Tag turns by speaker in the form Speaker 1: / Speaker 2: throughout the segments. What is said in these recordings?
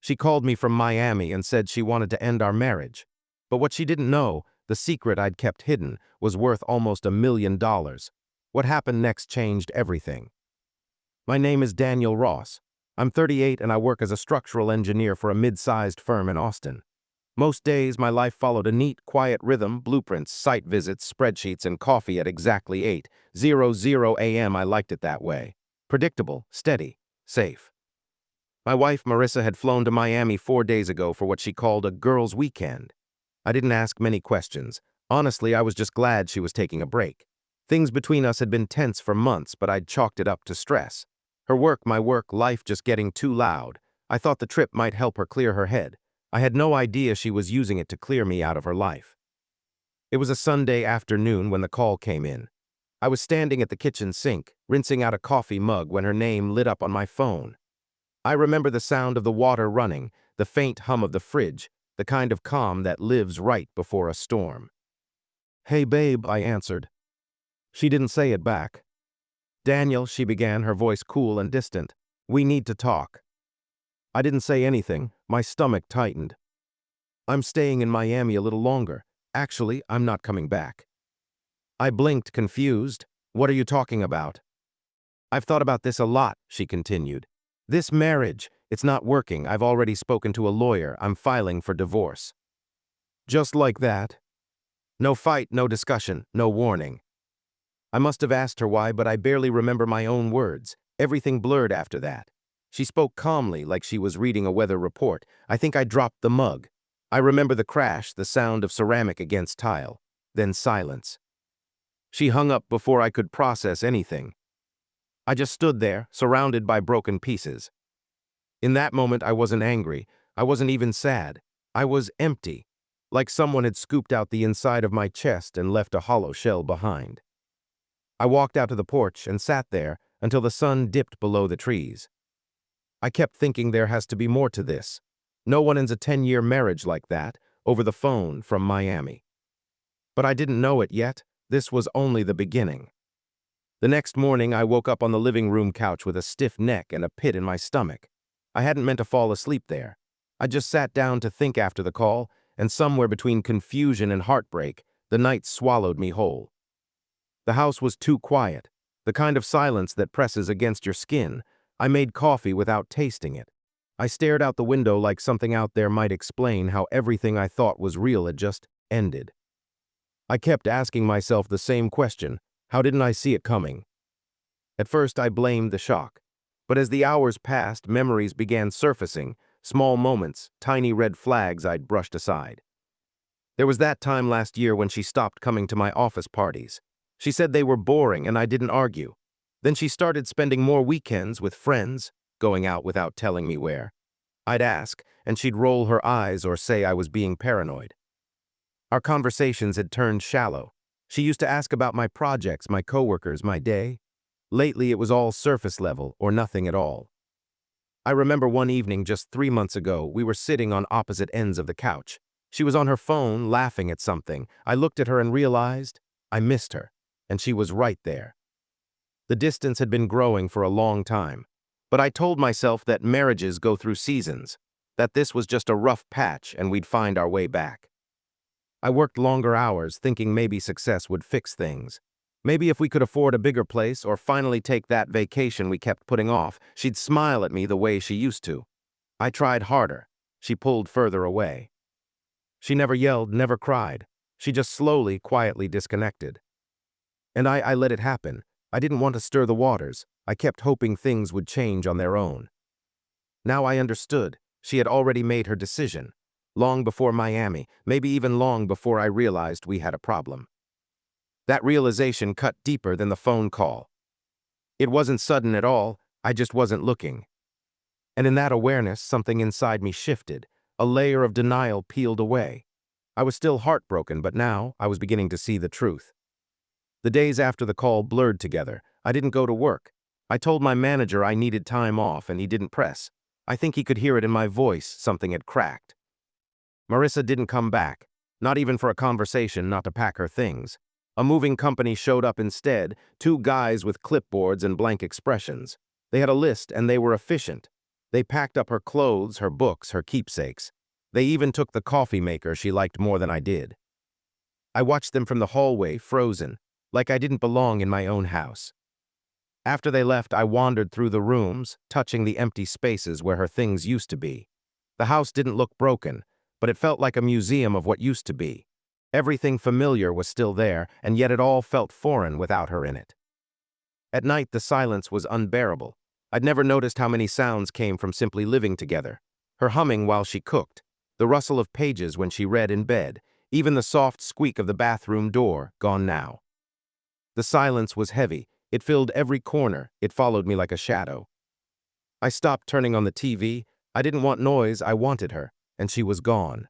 Speaker 1: She called me from Miami and said she wanted to end our marriage. But what she didn't know, the secret I'd kept hidden, was worth almost $1 million. What happened next changed everything. My name is Daniel Ross. I'm 38 and I work as a structural engineer for a mid-sized firm in Austin. Most days, my life followed a neat, quiet rhythm: blueprints, site visits, spreadsheets, and coffee at exactly 8:00 a.m. I liked it that way. Predictable, steady, safe. My wife, Marissa, had flown to Miami 4 days ago for what she called a girls' weekend. I didn't ask many questions. Honestly, I was just glad she was taking a break. Things between us had been tense for months, but I'd chalked it up to stress. Her work, my work, life just getting too loud. I thought the trip might help her clear her head. I had no idea she was using it to clear me out of her life. It was a Sunday afternoon when the call came in. I was standing at the kitchen sink, rinsing out a coffee mug when her name lit up on my phone. I remember the sound of the water running, the faint hum of the fridge, the kind of calm that lives right before a storm. "Hey, babe," I answered. She didn't say it back. "Daniel," she began, her voice cool and distant. "We need to talk." I didn't say anything. My stomach tightened. "I'm staying in Miami a little longer. Actually, I'm not coming back." I blinked, confused. "What are you talking about?" "I've thought about this a lot," she continued. "This marriage, it's not working. I've already spoken to a lawyer. I'm filing for divorce." Just like that. No fight, no discussion, no warning. I must have asked her why, but I barely remember my own words. Everything blurred after that. She spoke calmly, like she was reading a weather report. I think I dropped the mug. I remember the crash, the sound of ceramic against tile. Then silence. She hung up before I could process anything. I just stood there, surrounded by broken pieces. In that moment, I wasn't angry. I wasn't even sad. I was empty, like someone had scooped out the inside of my chest and left a hollow shell behind. I walked out to the porch and sat there until the sun dipped below the trees. I kept thinking there has to be more to this. No one ends a 10-year marriage like that, over the phone from Miami. But I didn't know it yet. This was only the beginning. The next morning, I woke up on the living room couch with a stiff neck and a pit in my stomach. I hadn't meant to fall asleep there. I just sat down to think after the call, and somewhere between confusion and heartbreak, the night swallowed me whole. The house was too quiet, the kind of silence that presses against your skin. I made coffee without tasting it. I stared out the window like something out there might explain how everything I thought was real had just ended. I kept asking myself the same question: how didn't I see it coming? At first, I blamed the shock. But as the hours passed, memories began surfacing, small moments, tiny red flags I'd brushed aside. There was that time last year when she stopped coming to my office parties. She said they were boring and I didn't argue. Then she started spending more weekends with friends, going out without telling me where. I'd ask, and she'd roll her eyes or say I was being paranoid. Our conversations had turned shallow. She used to ask about my projects, my coworkers, my day. Lately, it was all surface level or nothing at all. I remember one evening just 3 months ago, we were sitting on opposite ends of the couch. She was on her phone, laughing at something. I looked at her and realized I missed her, and she was right there. The distance had been growing for a long time, but I told myself that marriages go through seasons, that this was just a rough patch and we'd find our way back. I worked longer hours, thinking maybe success would fix things. Maybe if we could afford a bigger place or finally take that vacation we kept putting off, she'd smile at me the way she used to. I tried harder. She pulled further away. She never yelled, never cried. She just slowly, quietly disconnected. And I let it happen. I didn't want to stir the waters. I kept hoping things would change on their own. Now I understood. She had already made her decision. Long before Miami, maybe even long before I realized we had a problem. That realization cut deeper than the phone call. It wasn't sudden at all, I just wasn't looking. And in that awareness, something inside me shifted. A layer of denial peeled away. I was still heartbroken, but now I was beginning to see the truth. The days after the call blurred together. I didn't go to work. I told my manager I needed time off, and he didn't press. I think he could hear it in my voice. Something had cracked. Marissa didn't come back, not even for a conversation, not to pack her things. A moving company showed up instead, 2 guys with clipboards and blank expressions. They had a list and they were efficient. They packed up her clothes, her books, her keepsakes. They even took the coffee maker she liked more than I did. I watched them from the hallway, frozen, like I didn't belong in my own house. After they left, I wandered through the rooms, touching the empty spaces where her things used to be. The house didn't look broken, but it felt like a museum of what used to be. Everything familiar was still there, and yet it all felt foreign without her in it. At night, the silence was unbearable. I'd never noticed how many sounds came from simply living together. Her humming while she cooked, the rustle of pages when she read in bed, even the soft squeak of the bathroom door, gone now. The silence was heavy. It filled every corner. It followed me like a shadow. I stopped turning on the TV. I didn't want noise. I wanted her, and she was gone.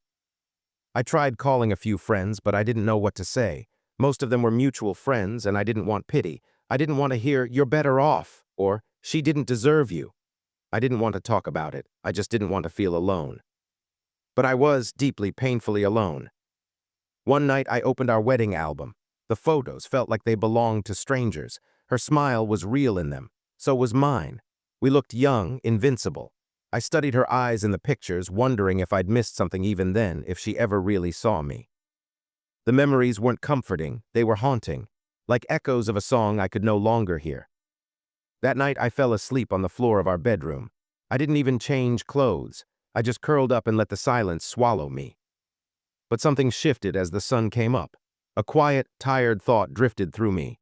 Speaker 1: I tried calling a few friends, but I didn't know what to say. Most of them were mutual friends, and I didn't want pity. I didn't want to hear, "You're better off," or "She didn't deserve you." I didn't want to talk about it. I just didn't want to feel alone. But I was deeply, painfully alone. One night, I opened our wedding album. The photos felt like they belonged to strangers. Her smile was real in them. So was mine. We looked young, invincible. I studied her eyes in the pictures, wondering if I'd missed something even then, if she ever really saw me. The memories weren't comforting, they were haunting, like echoes of a song I could no longer hear. That night, I fell asleep on the floor of our bedroom. I didn't even change clothes. I just curled up and let the silence swallow me. But something shifted as the sun came up. A quiet, tired thought drifted through me.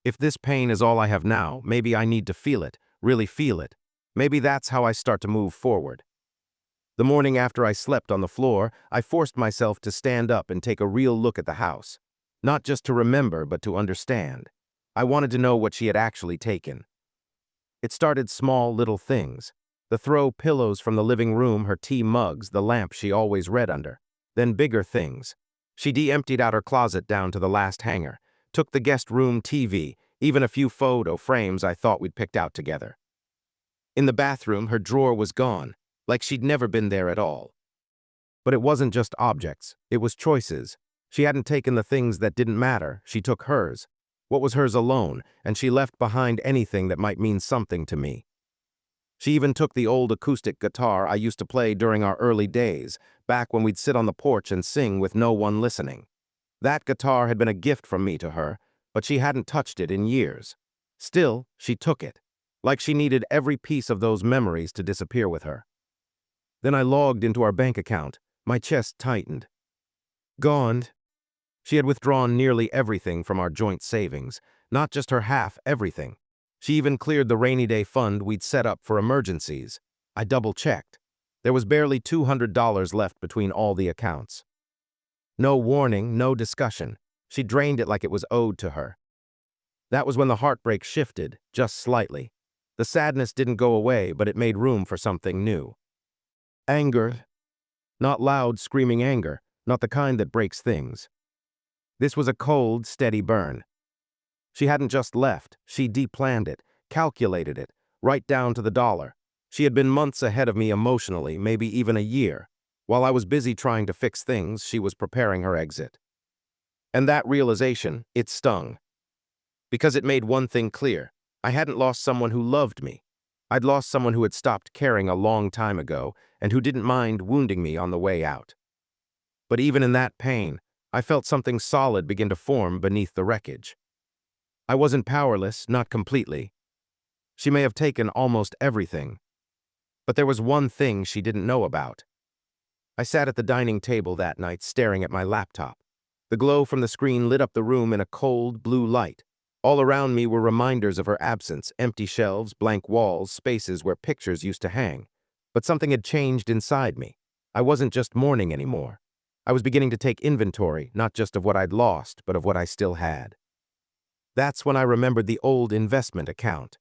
Speaker 1: If this pain is all I have now, maybe I need to feel it, really feel it. Maybe that's how I start to move forward. The morning after I slept on the floor, I forced myself to stand up and take a real look at the house. Not just to remember, but to understand. I wanted to know what she had actually taken. It started small, little things. The throw pillows from the living room, her tea mugs, the lamp she always read under. Then bigger things. She de-emptied out her closet down to the last hanger, took the guest room TV, even a few photo frames I thought we'd picked out together. In the bathroom, her drawer was gone, like she'd never been there at all. But it wasn't just objects, it was choices. She hadn't taken the things that didn't matter, she took hers. What was hers alone, and she left behind anything that might mean something to me. She even took the old acoustic guitar I used to play during our early days, back when we'd sit on the porch and sing with no one listening. That guitar had been a gift from me to her, but she hadn't touched it in years. Still, she took it, like she needed every piece of those memories to disappear with her. Then I logged into our bank account. My chest tightened. Gone. She had withdrawn nearly everything from our joint savings, not just her half, everything. She even cleared the rainy day fund we'd set up for emergencies. I double-checked. There was barely $200 left between all the accounts. No warning, no discussion. She drained it like it was owed to her. That was when the heartbreak shifted, just slightly. The sadness didn't go away, but it made room for something new. Anger. Not loud, screaming anger, not the kind that breaks things. This was a cold, steady burn. She hadn't just left, she deplanned it, calculated it, right down to the dollar. She had been months ahead of me emotionally, maybe even a year. While I was busy trying to fix things, she was preparing her exit. And that realization, it stung. Because it made one thing clear. I hadn't lost someone who loved me. I'd lost someone who had stopped caring a long time ago and who didn't mind wounding me on the way out. But even in that pain, I felt something solid begin to form beneath the wreckage. I wasn't powerless, not completely. She may have taken almost everything. But there was one thing she didn't know about. I sat at the dining table that night staring at my laptop. The glow from the screen lit up the room in a cold, blue light. All around me were reminders of her absence, empty shelves, blank walls, spaces where pictures used to hang. But something had changed inside me. I wasn't just mourning anymore. I was beginning to take inventory, not just of what I'd lost, but of what I still had. That's when I remembered the old investment account.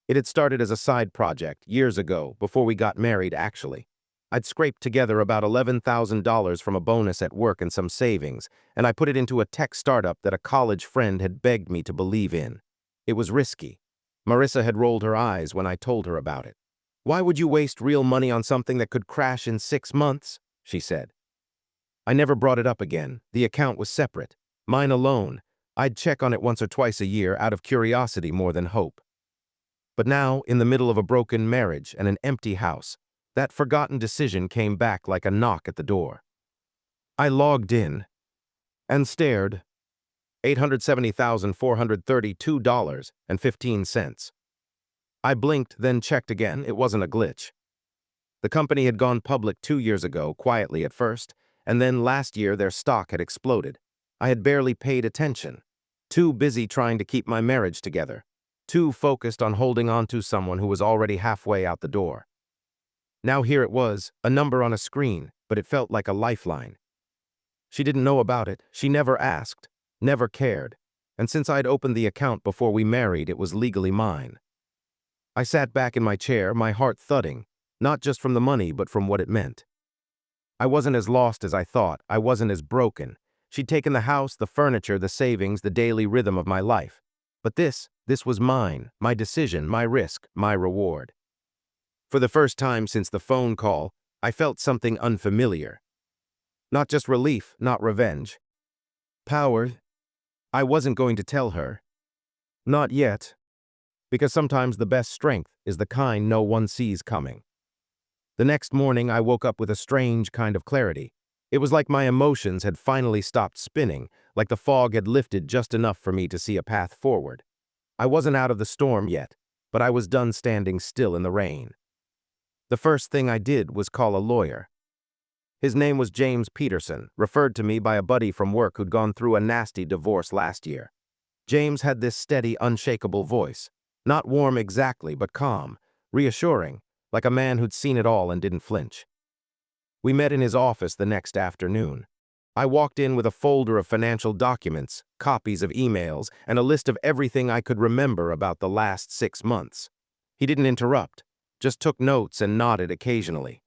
Speaker 1: It had started as a side project years ago, before we got married, actually. I'd scraped together about $11,000 from a bonus at work and some savings, and I put it into a tech startup that a college friend had begged me to believe in. It was risky. Marissa had rolled her eyes when I told her about it. "Why would you waste real money on something that could crash in 6 months?" she said. I never brought it up again. The account was separate. Mine alone. I'd check on it once or twice a year out of curiosity more than hope. But now, in the middle of a broken marriage and an empty house, that forgotten decision came back like a knock at the door. I logged in and stared. $870,432.15. I blinked, then checked again. It wasn't a glitch. The company had gone public 2 years ago, quietly at first, and then last year their stock had exploded. I had barely paid attention. Too busy trying to keep my marriage together. Too focused on holding on to someone who was already halfway out the door. Now here it was, a number on a screen, but it felt like a lifeline. She didn't know about it. She never asked, never cared. And since I'd opened the account before we married, it was legally mine. I sat back in my chair, my heart thudding, not just from the money, but from what it meant. I wasn't as lost as I thought. I wasn't as broken. She'd taken the house, the furniture, the savings, the daily rhythm of my life. But this was mine, my decision, my risk, my reward. For the first time since the phone call, I felt something unfamiliar. Not just relief, not revenge. Power. I wasn't going to tell her. Not yet. Because sometimes the best strength is the kind no one sees coming. The next morning, I woke up with a strange kind of clarity. It was like my emotions had finally stopped spinning, like the fog had lifted just enough for me to see a path forward. I wasn't out of the storm yet, but I was done standing still in the rain. The first thing I did was call a lawyer. His name was James Peterson, referred to me by a buddy from work who'd gone through a nasty divorce last year. James had this steady, unshakable voice. Not warm exactly, but calm, reassuring, like a man who'd seen it all and didn't flinch. We met in his office the next afternoon. I walked in with a folder of financial documents, copies of emails, and a list of everything I could remember about the last 6 months. He didn't interrupt, just took notes and nodded occasionally.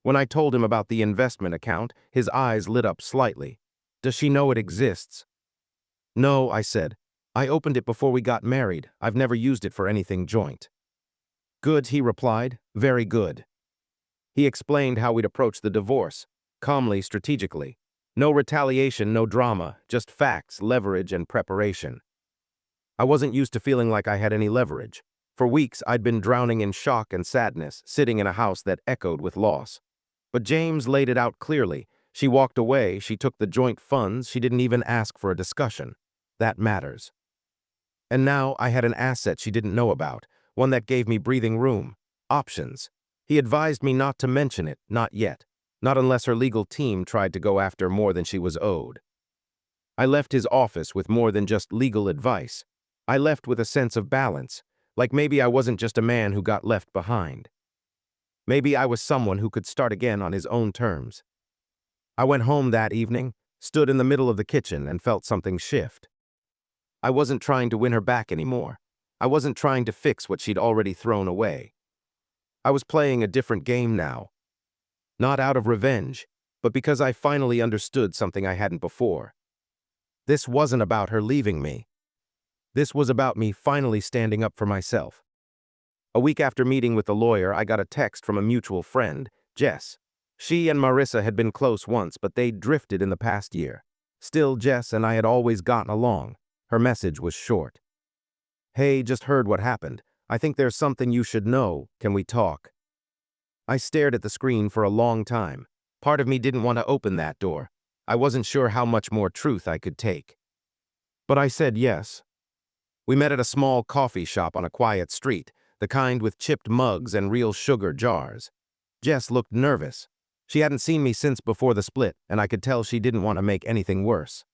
Speaker 1: When I told him about the investment account, his eyes lit up slightly. Does she know it exists? No, I said. I opened it before we got married. I've never used it for anything joint. Good, he replied. Very good. He explained how we'd approach the divorce, calmly, strategically. No retaliation, no drama, just facts, leverage, and preparation. I wasn't used to feeling like I had any leverage. For weeks, I'd been drowning in shock and sadness, sitting in a house that echoed with loss. But James laid it out clearly. She walked away, she took the joint funds, she didn't even ask for a discussion. That matters. And now I had an asset she didn't know about, one that gave me breathing room, options. He advised me not to mention it, not yet, not unless her legal team tried to go after more than she was owed. I left his office with more than just legal advice. I left with a sense of balance, like maybe I wasn't just a man who got left behind. Maybe I was someone who could start again on his own terms. I went home that evening, stood in the middle of the kitchen, and felt something shift. I wasn't trying to win her back anymore. I wasn't trying to fix what she'd already thrown away. I was playing a different game now. Not out of revenge, but because I finally understood something I hadn't before. This wasn't about her leaving me. This was about me finally standing up for myself. A week after meeting with the lawyer, I got a text from a mutual friend, Jess. She and Marissa had been close once, but they'd drifted in the past year. Still, Jess and I had always gotten along. Her message was short. Hey, just heard what happened. I think there's something you should know. Can we talk? I stared at the screen for a long time. Part of me didn't want to open that door. I wasn't sure how much more truth I could take. But I said yes. We met at a small coffee shop on a quiet street, the kind with chipped mugs and real sugar jars. Jess looked nervous. She hadn't seen me since before the split, and I could tell she didn't want to make anything worse.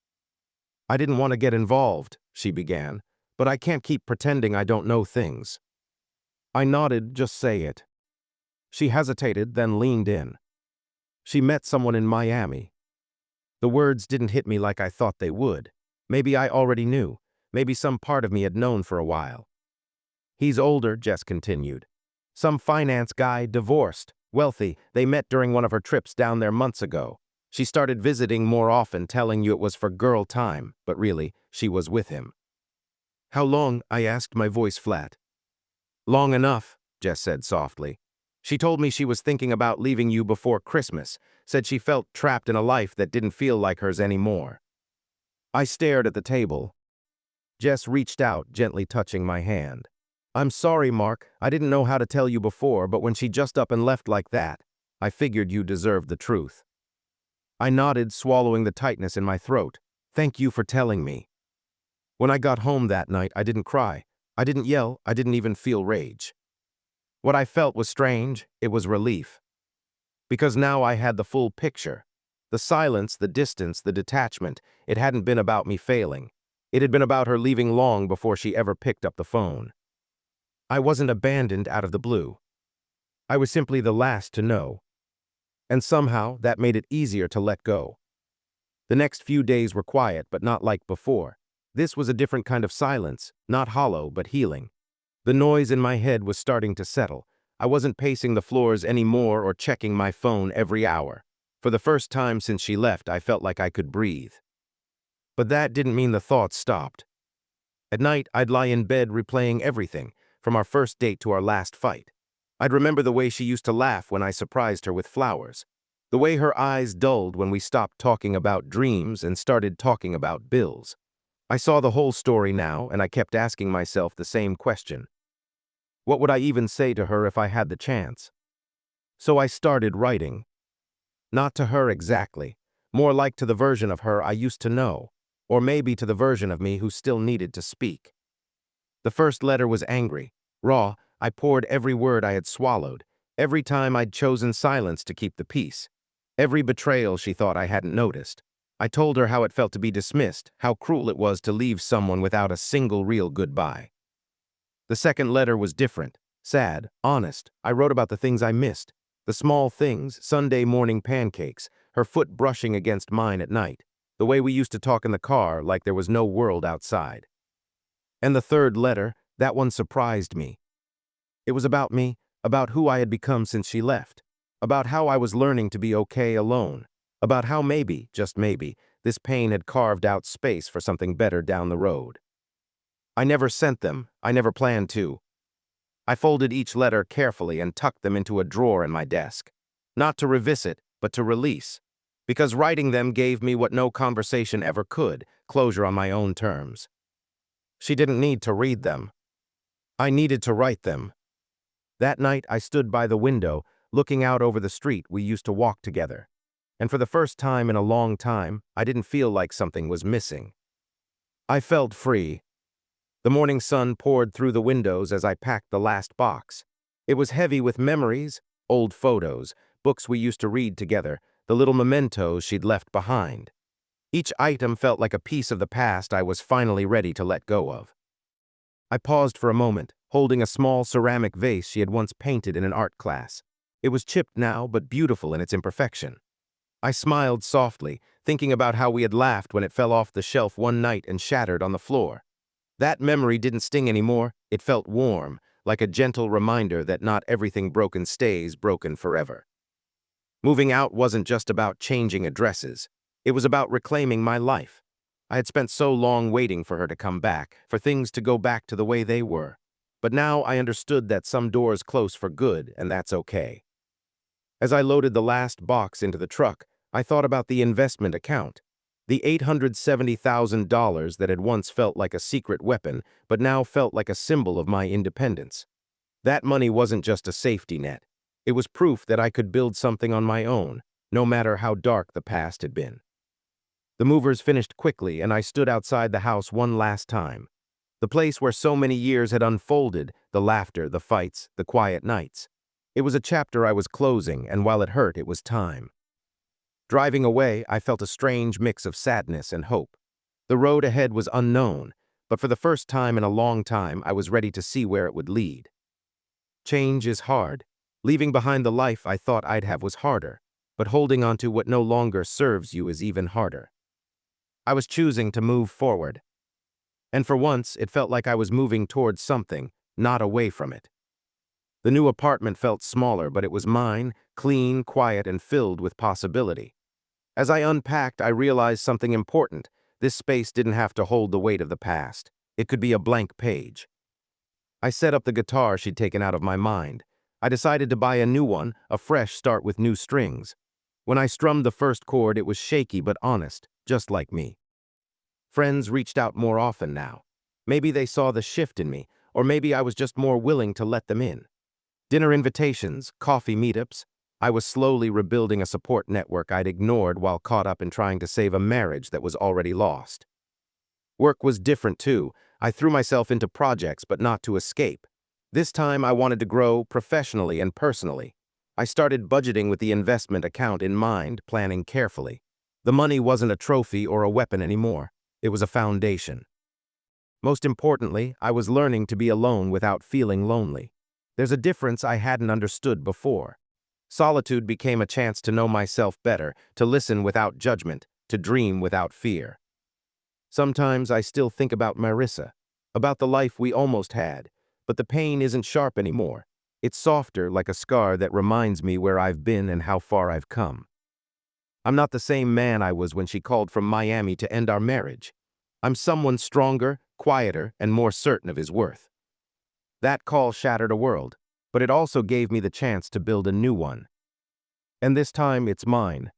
Speaker 1: I didn't want to get involved, she began, but I can't keep pretending I don't know things. I nodded, just say it. She hesitated, then leaned in. She met someone in Miami. The words didn't hit me like I thought they would. Maybe I already knew. Maybe some part of me had known for a while. He's older, Jess continued. Some finance guy, divorced, wealthy. They met during one of her trips down there months ago. She started visiting more often, telling you it was for girl time, but really, she was with him. How long? I asked, my voice flat. Long enough, Jess said softly. She told me she was thinking about leaving you before Christmas, said she felt trapped in a life that didn't feel like hers anymore. I stared at the table. Jess reached out, gently touching my hand. I'm sorry, Mark. I didn't know how to tell you before, but when she just up and left like that, I figured you deserved the truth. I nodded, swallowing the tightness in my throat. Thank you for telling me. When I got home that night, I didn't cry. I didn't yell. I didn't even feel rage. What I felt was strange. It was relief. Because now I had the full picture. The silence, the distance, the detachment. It hadn't been about me failing. It had been about her leaving long before she ever picked up the phone. I wasn't abandoned out of the blue. I was simply the last to know. And somehow, that made it easier to let go. The next few days were quiet, but not like before. This was a different kind of silence, not hollow, but healing. The noise in my head was starting to settle. I wasn't pacing the floors anymore or checking my phone every hour. For the first time since she left, I felt like I could breathe. But that didn't mean the thoughts stopped. At night, I'd lie in bed replaying everything, from our first date to our last fight. I'd remember the way she used to laugh when I surprised her with flowers. The way her eyes dulled when we stopped talking about dreams and started talking about bills. I saw the whole story now, and I kept asking myself the same question. What would I even say to her if I had the chance? So I started writing. Not to her exactly, more like to the version of her I used to know, or maybe to the version of me who still needed to speak. The first letter was angry, raw. I poured every word I had swallowed, every time I'd chosen silence to keep the peace, every betrayal she thought I hadn't noticed. I told her how it felt to be dismissed, how cruel it was to leave someone without a single real goodbye. The second letter was different, sad, honest. I wrote about the things I missed, the small things, Sunday morning pancakes, her foot brushing against mine at night, the way we used to talk in the car like there was no world outside. And the third letter, that one surprised me. It was about me, about who I had become since she left, about how I was learning to be okay alone, about how maybe, just maybe, this pain had carved out space for something better down the road. I never sent them. I never planned to. I folded each letter carefully and tucked them into a drawer in my desk. Not to revisit, but to release. Because writing them gave me what no conversation ever could, closure on my own terms. She didn't need to read them. I needed to write them. That night, I stood by the window, looking out over the street we used to walk together. And for the first time in a long time, I didn't feel like something was missing. I felt free. The morning sun poured through the windows as I packed the last box. It was heavy with memories, old photos, books we used to read together, the little mementos she'd left behind. Each item felt like a piece of the past I was finally ready to let go of. I paused for a moment, holding a small ceramic vase she had once painted in an art class. It was chipped now, but beautiful in its imperfection. I smiled softly, thinking about how we had laughed when it fell off the shelf one night and shattered on the floor. That memory didn't sting anymore. It felt warm, like a gentle reminder that not everything broken stays broken forever. Moving out wasn't just about changing addresses. It was about reclaiming my life. I had spent so long waiting for her to come back, for things to go back to the way they were. But now I understood that some doors close for good, and that's okay. As I loaded the last box into the truck, I thought about the investment account. The $870,000 that had once felt like a secret weapon, but now felt like a symbol of my independence. That money wasn't just a safety net. It was proof that I could build something on my own, no matter how dark the past had been. The movers finished quickly, and I stood outside the house one last time. The place where so many years had unfolded, the laughter, the fights, the quiet nights. It was a chapter I was closing, and while it hurt, it was time. Driving away, I felt a strange mix of sadness and hope. The road ahead was unknown, but for the first time in a long time, I was ready to see where it would lead. Change is hard. Leaving behind the life I thought I'd have was harder, but holding on to what no longer serves you is even harder. I was choosing to move forward. And for once, it felt like I was moving towards something, not away from it. The new apartment felt smaller, but it was mine, clean, quiet, and filled with possibility. As I unpacked, I realized something important. This space didn't have to hold the weight of the past. It could be a blank page. I set up the guitar she'd taken out of my mind. I decided to buy a new one, a fresh start with new strings. When I strummed the first chord, it was shaky but honest, just like me. Friends reached out more often now. Maybe they saw the shift in me, Or maybe I was just more willing to let them in. Dinner invitations, coffee meetups. I was slowly rebuilding a support network I'd ignored while caught up in trying to save a marriage that was already lost. Work was different too. I threw myself into projects, but not to escape. This time I wanted to grow professionally and personally. I started budgeting with the investment account in mind, planning carefully. The money wasn't a trophy or a weapon anymore. It was a foundation. Most importantly, I was learning to be alone without feeling lonely. There's a difference I hadn't understood before. Solitude became a chance to know myself better, to listen without judgment, to dream without fear. Sometimes I still think about Marissa, about the life we almost had, but the pain isn't sharp anymore. It's softer, like a scar that reminds me where I've been and how far I've come. I'm not the same man I was when she called from Miami to end our marriage. I'm someone stronger, quieter, and more certain of his worth. That call shattered a world, but it also gave me the chance to build a new one. And this time it's mine.